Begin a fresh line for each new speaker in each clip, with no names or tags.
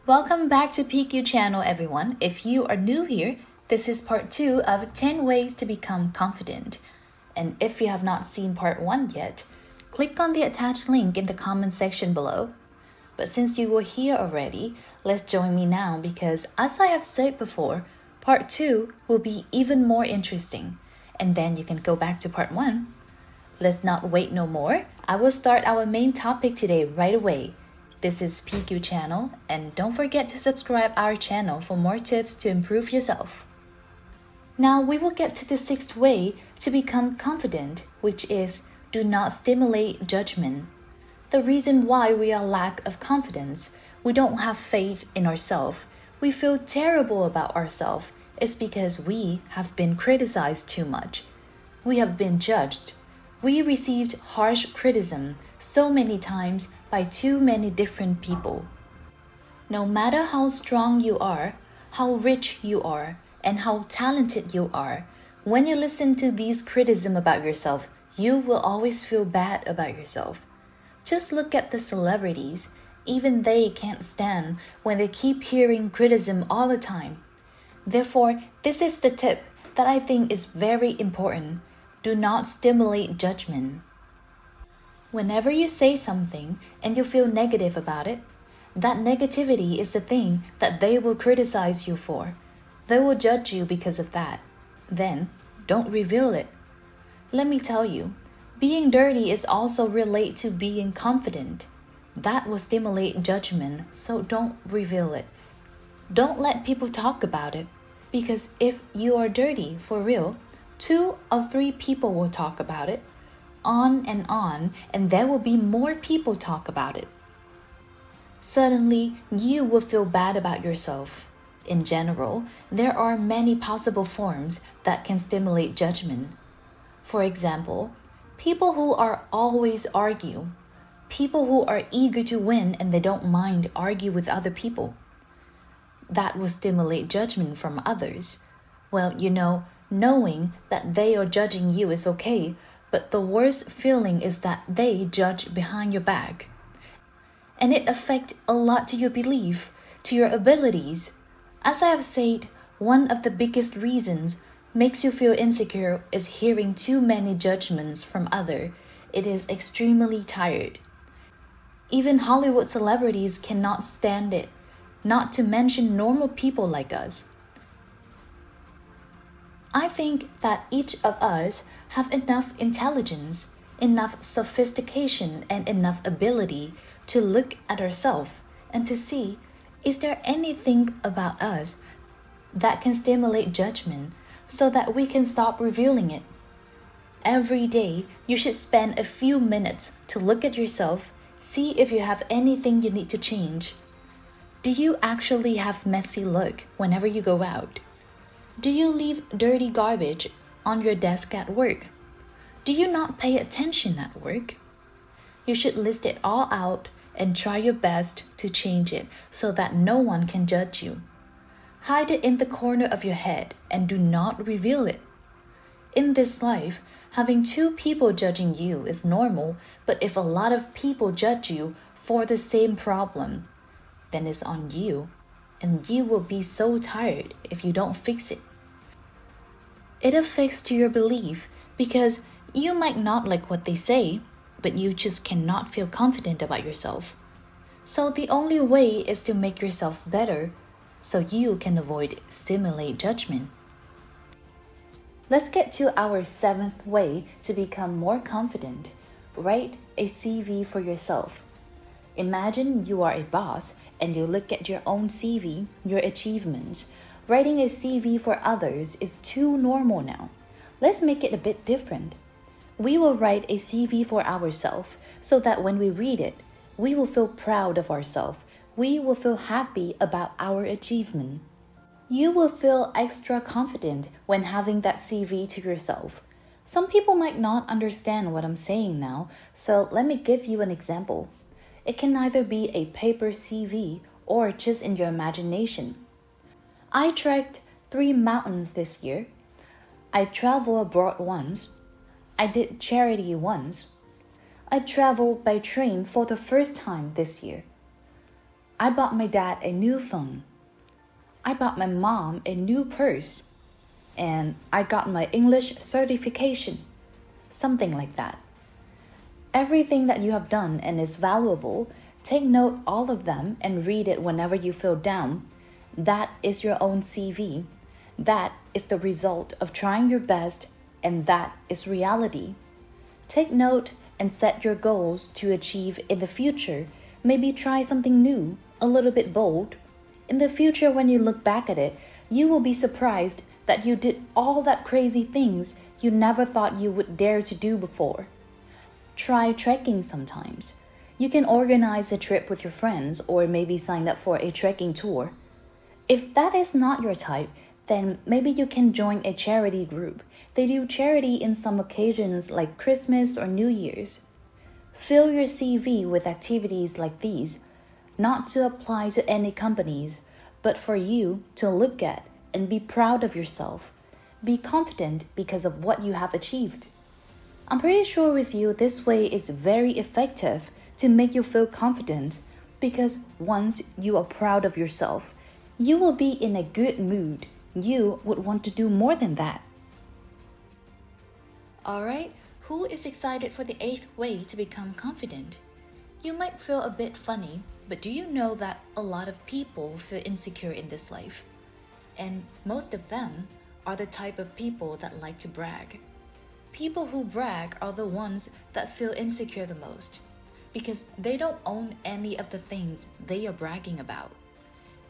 Welcome back to PeakYou channel, everyone. If you are new here, this is part 2 of 10 ways to become confident. And if you have not seen part 1 yet, click on the attached link in the comment section below. But since you were here already, let's join me now because as I have said before, part 2 will be even more interesting. And then you can go back to part 1. Let's not wait no more. I will start our main topic today right away. This is PeakYou channel, and don't forget to subscribe our channel for more tips to improve yourself. Now we will get to the 6th way to become confident, which is do not stimulate judgment. The reason why we are lack of confidence, we don't have faith in ourselves, we feel terrible about ourselves, is because we have been criticized too much. We have been judged. We received harsh criticism so many times by too many different people. No matter how strong you are, how rich you are, and how talented you are, when you listen to these criticisms about yourself, you will always feel bad about yourself. Just look at the celebrities. Even they can't stand when they keep hearing criticism all the time. Therefore, this is the tip that I think is very important. Do not stimulate judgment. Whenever you say something and you feel negative about it, that negativity is the thing that they will criticize you for. They will judge you because of that. Then, don't reveal it. Let me tell you, being dirty is also related to being confident. That will stimulate judgment, so don't reveal it. Don't let people talk about it, because if you are dirty for real, 2 or 3 people will talk about it. On, and there will be more people talk about it. Suddenly, you will feel bad about yourself. In general, there are many possible forms that can stimulate judgment. For example, people who are always argue, people who are eager to win and they don't mind argue with other people. That will stimulate judgment from others. Well, knowing that they are judging you is okay, but the worst feeling is that they judge behind your back. And it affects a lot to your belief, to your abilities. As I have said, one of the biggest reasons makes you feel insecure is hearing too many judgments from others. It is extremely tired. Even Hollywood celebrities cannot stand it, not to mention normal people like us. I think that each of us have enough intelligence, enough sophistication, and enough ability to look at ourselves and to see, is there anything about us that can stimulate judgment so that we can stop revealing it? Every day, you should spend a few minutes to look at yourself, see if you have anything you need to change. Do you actually have messy look whenever you go out? Do you leave dirty garbage on your desk at work? Do you not pay attention at work? You should list it all out and try your best to change it so that no one can judge you. Hide it in the corner of your head and do not reveal it. In this life, having 2 people judging you is normal, but if a lot of people judge you for the same problem, then it's on you, and you will be so tired if you don't fix it. It affects to your belief because you might not like what they say, but you just cannot feel confident about yourself. So the only way is to make yourself better so you can avoid stimulate judgment. Let's get to our 7th way to become more confident. Write a CV for yourself. Imagine you are a boss and you look at your own CV, your achievements. Writing a CV for others is too normal now. Let's make it a bit different. We will write a CV for ourselves so that when we read it, we will feel proud of ourselves. We will feel happy about our achievement. You will feel extra confident when having that CV to yourself. Some people might not understand what I'm saying now, so let me give you an example. It can either be a paper CV or just in your imagination. I trekked 3 mountains this year. I traveled abroad once. I did charity once. I traveled by train for the first time this year. I bought my dad a new phone. I bought my mom a new purse. And I got my English certification. Something like that. Everything that you have done and is valuable, take note all of them and read it whenever you feel down. That is your own CV. That is the result of trying your best, and that is reality. Take note and set your goals to achieve in the future. Maybe try something new, a little bit bold. In the future, when you look back at it, you will be surprised that you did all that crazy things you never thought you would dare to do before. Try trekking sometimes. You can organize a trip with your friends or maybe sign up for a trekking tour. If that is not your type, then maybe you can join a charity group. They do charity in some occasions like Christmas or New Year's. Fill your CV with activities like these, not to apply to any companies, but for you to look at and be proud of yourself. Be confident because of what you have achieved. I'm pretty sure with you this way is very effective to make you feel confident, because once you are proud of yourself, you will be in a good mood. You would want to do more than that. Alright, who is excited for the 8th way to become confident? You might feel a bit funny, but do you know that a lot of people feel insecure in this life? And most of them are the type of people that like to brag. People who brag are the ones that feel insecure the most, because they don't own any of the things they are bragging about.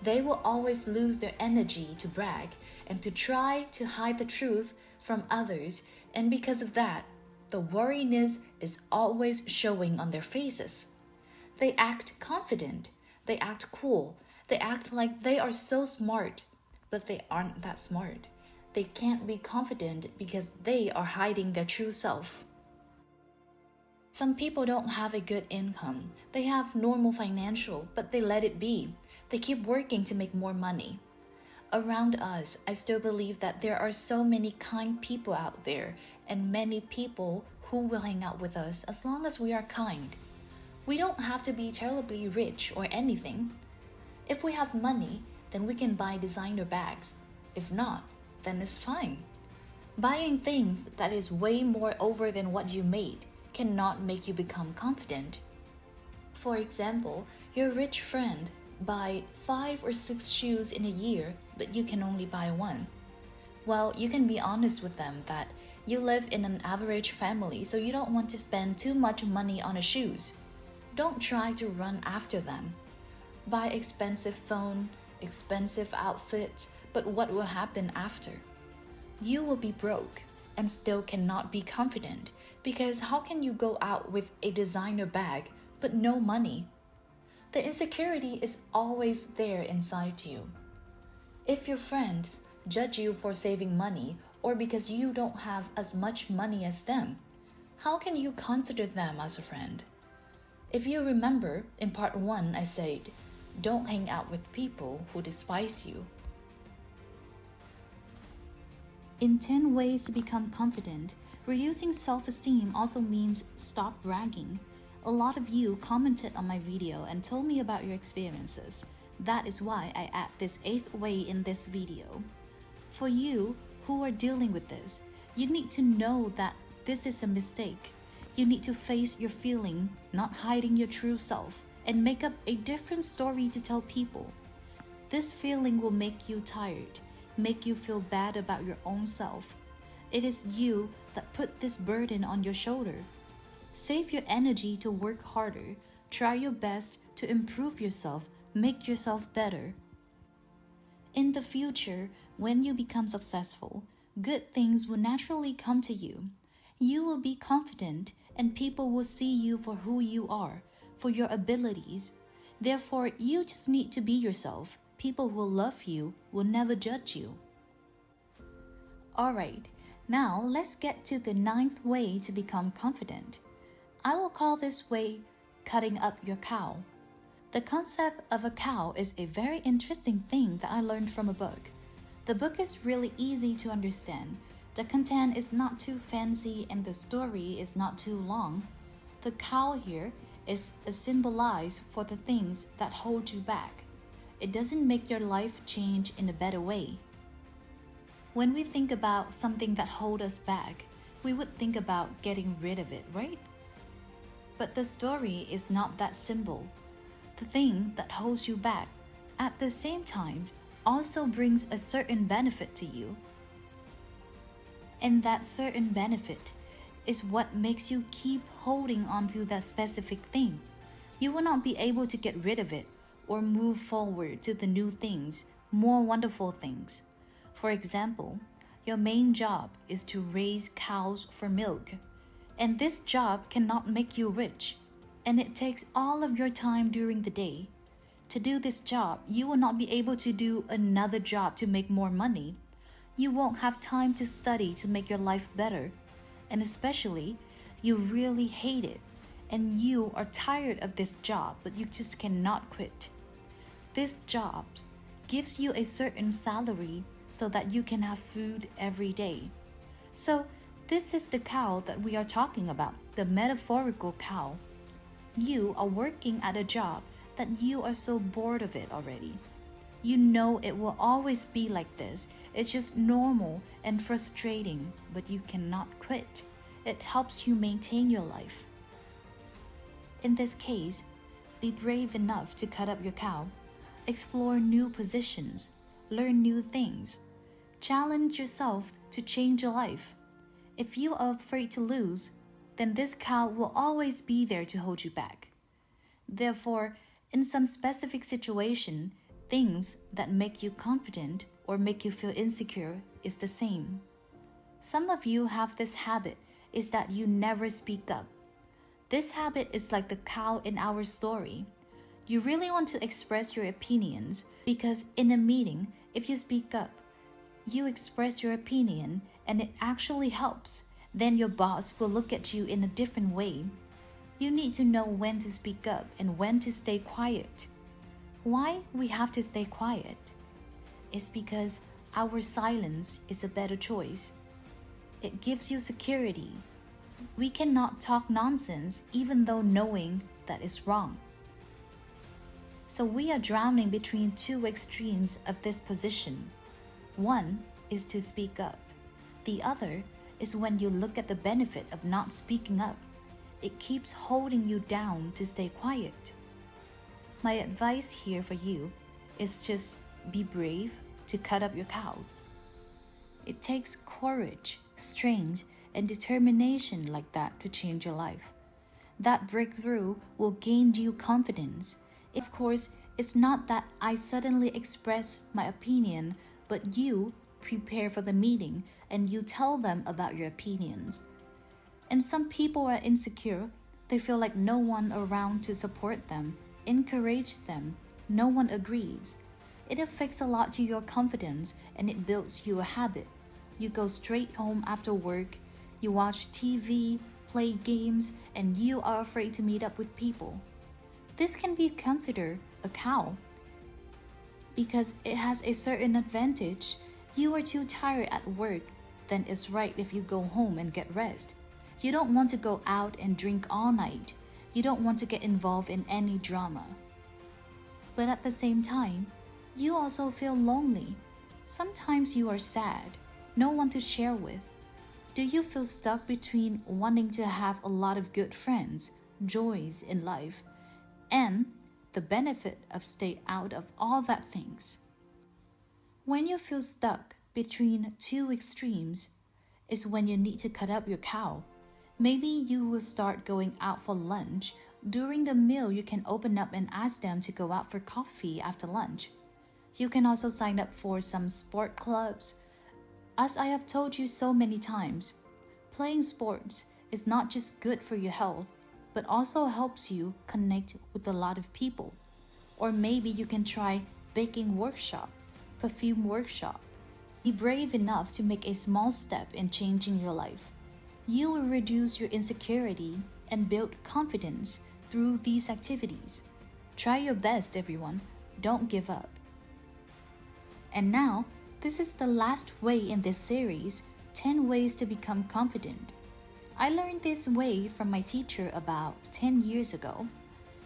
They will always lose their energy to brag and to try to hide the truth from others, and because of that, the worriness is always showing on their faces. They act confident, they act cool, they act like they are so smart, but they aren't that smart. They can't be confident because they are hiding their true self. Some people don't have a good income. They have normal financial, but they let it be. They keep working to make more money. Around us, I still believe that there are so many kind people out there, and many people who will hang out with us as long as we are kind. We don't have to be terribly rich or anything. If we have money, then we can buy designer bags. If not, then it's fine. Buying things that is way more over than what you made cannot make you become confident. For example, your rich friend buy 5 or 6 shoes in a year, but you can only buy one. Well, you can be honest with them that you live in an average family, so you don't want to spend too much money on shoes. Don't try to run after them. Buy expensive phone, expensive outfits, but what will happen after? You will be broke and still cannot be confident, because how can you go out with a designer bag but no money? The insecurity is always there inside you. If your friends judge you for saving money or because you don't have as much money as them, how can you consider them as a friend? If you remember, in part 1 I said, don't hang out with people who despise you. In 10 ways to become confident, reducing self-esteem also means stop bragging. A lot of you commented on my video and told me about your experiences. That is why I add this 8th way in this video. For you who are dealing with this, you need to know that this is a mistake. You need to face your feeling, not hiding your true self, and make up a different story to tell people. This feeling will make you tired, make you feel bad about your own self. It is you that put this burden on your shoulder. Save your energy to work harder. Try your best to improve yourself, make yourself better. In the future, when you become successful, good things will naturally come to you. You will be confident, and people will see you for who you are, for your abilities. Therefore, you just need to be yourself. People will love you, will never judge you. Alright, now let's get to the 9th way to become confident. I will call this way cutting up your cow. The concept of a cow is a very interesting thing that I learned from a book. The book is really easy to understand. The content is not too fancy and the story is not too long. The cow here is a symbolize for the things that hold you back. It doesn't make your life change in a better way. When we think about something that holds us back, we would think about getting rid of it, right? But the story is not that simple. The thing that holds you back at the same time also brings a certain benefit to you. And that certain benefit is what makes you keep holding on to that specific thing. You will not be able to get rid of it or move forward to the new things, more wonderful things. For example, your main job is to raise cows for milk, and this job cannot make you rich, and it takes all of your time during the day. To do this job, you will not be able to do another job to make more money. You won't have time to study to make your life better, and especially, you really hate it, and you are tired of this job, but you just cannot quit. This job gives you a certain salary so that you can have food every day. So, this is the cow that we are talking about, the metaphorical cow. You are working at a job that you are so bored of it already. You know it will always be like this. It's just normal and frustrating, but you cannot quit. It helps you maintain your life. In this case, be brave enough to cut up your cow, explore new positions, learn new things, challenge yourself to change your life. If you are afraid to lose, then this cow will always be there to hold you back. Therefore, in some specific situation, things that make you confident or make you feel insecure is the same. Some of you have this habit is that you never speak up. This habit is like the cow in our story. You really want to express your opinions because in a meeting, if you speak up, you express your opinion and it actually helps. Then your boss will look at you in a different way. You need to know when to speak up and when to stay quiet. Why we have to stay quiet? It's because our silence is a better choice. It gives you security. We cannot talk nonsense even though knowing that is wrong. So we are drowning between two extremes of this position. One is to speak up. The other is when you look at the benefit of not speaking up. It keeps holding you down to stay quiet. My advice here for you is just be brave to cut up your cow. It takes courage, strength, and determination like that to change your life. That breakthrough will gain you confidence. Of course, it's not that I suddenly express my opinion, but you prepare for the meeting and you tell them about your opinions. And some people are insecure. They feel like no one around to support them, encourage them. No one agrees. It affects a lot to your confidence and it builds you a habit. You go straight home after work, you watch TV, play games, and you are afraid to meet up with people. This can be considered a cow. Because it has a certain advantage, you are too tired at work, then it's right if you go home and get rest. You don't want to go out and drink all night. You don't want to get involved in any drama. But at the same time, you also feel lonely. Sometimes you are sad, no one to share with. Do you feel stuck between wanting to have a lot of good friends, joys in life, and the benefit of stay out of all that things? When you feel stuck between two extremes is when you need to cut up your cow. Maybe you will start going out for lunch. During the meal, you can open up and ask them to go out for coffee after lunch. You can also sign up for some sport clubs. As I have told you so many times, playing sports is not just good for your health, but also helps you connect with a lot of people. Or maybe you can try baking workshop, perfume workshop. Be brave enough to make a small step in changing your life. You will reduce your insecurity and build confidence through these activities. Try your best, everyone. Don't give up. And now, this is the last way in this series, 10 ways to become confident. I learned this way from my teacher about 10 years ago.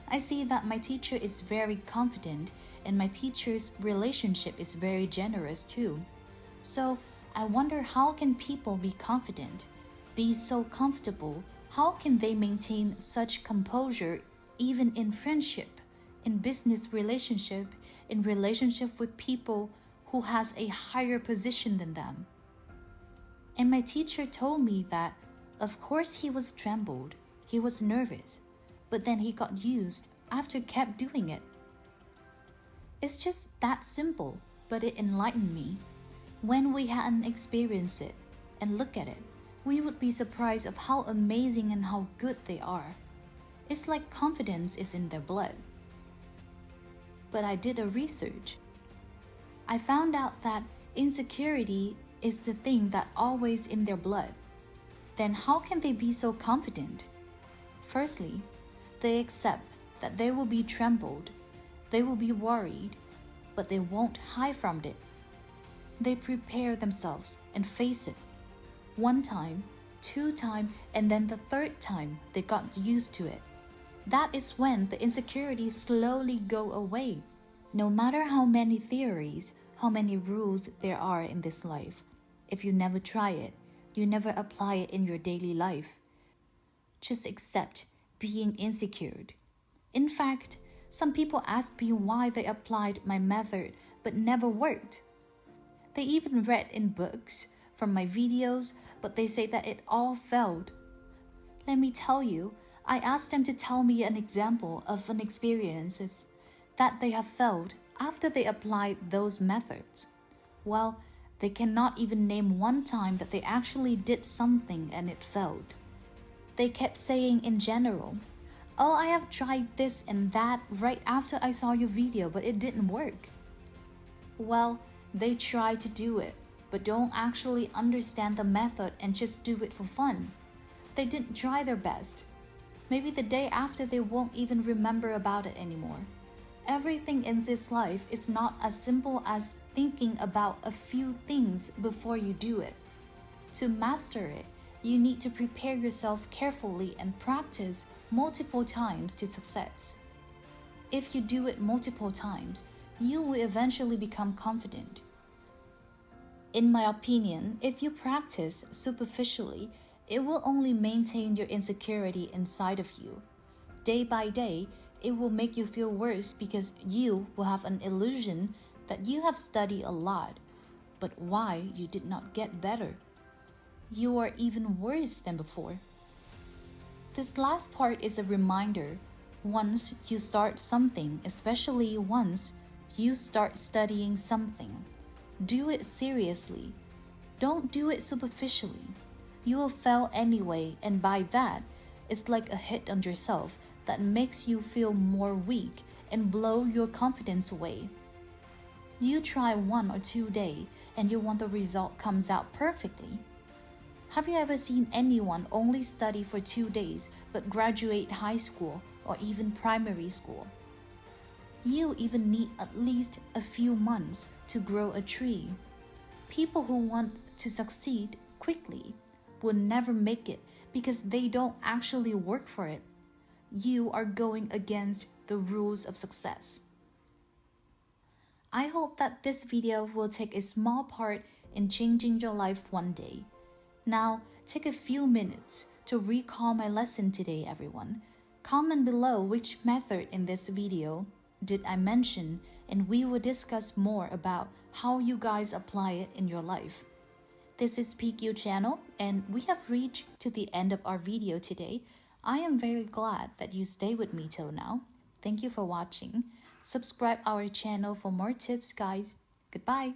I see that my teacher is very confident and my teacher's relationship is very generous too. So I wonder, how can people be confident, be so comfortable? How can they maintain such composure even in friendship, in business relationship, in relationship with people who has a higher position than them? And my teacher told me that, of course he was trembled, he was nervous, but then he got used after kept doing it. It's just that simple, but it enlightened me. When we hadn't experienced it and look at it, we would be surprised of how amazing and how good they are. It's like confidence is in their blood. But I did a research. I found out that insecurity is the thing that always in their blood. Then how can they be so confident? Firstly, they accept that they will be trembled, they will be worried, but they won't hide from it. They prepare themselves and face it. One time, two times, and then the third time they got used to it. That is when the insecurities slowly go away. No matter how many theories, how many rules there are in this life, if you never try it, you never apply it in your daily life. Just accept being insecure. In fact, some people asked me why they applied my method but never worked. They even read in books from my videos, but they say that it all failed. Let me tell you, I asked them to tell me an example of an experiences that they have failed after they applied those methods. Well, they cannot even name one time that they actually did something and it failed. They kept saying in general, "Oh, I have tried this and that right after I saw your video, but it didn't work." Well, they try to do it, but don't actually understand the method and just do it for fun. They didn't try their best. Maybe the day after they won't even remember about it anymore. Everything in this life is not as simple as thinking about a few things before you do it. To master it, you need to prepare yourself carefully and practice multiple times to success. If you do it multiple times, you will eventually become confident. In my opinion, if you practice superficially, it will only maintain your insecurity inside of you. Day by day, it will make you feel worse because you will have an illusion that you have studied a lot, but why you did not get better. You are even worse than before. This last part is a reminder. Once you start something, especially once you start studying something, do it seriously. Don't do it superficially. You will fail anyway, and by that, it's like a hit on yourself that makes you feel more weak and blow your confidence away. You try 1 or 2 days and you want the result comes out perfectly. Have you ever seen anyone only study for 2 days but graduate high school or even primary school? You even need at least a few months to grow a tree. People who want to succeed quickly will never make it because they don't actually work for it. You are going against the rules of success. I hope that this video will take a small part in changing your life one day. Now, take a few minutes to recall my lesson today, everyone. Comment below which method in this video did I mention, and we will discuss more about how you guys apply it in your life. This is PeakYou channel, and we have reached to the end of our video today. I am very glad that you stay with me till now. Thank you for watching. Subscribe our channel for more tips, guys. Goodbye.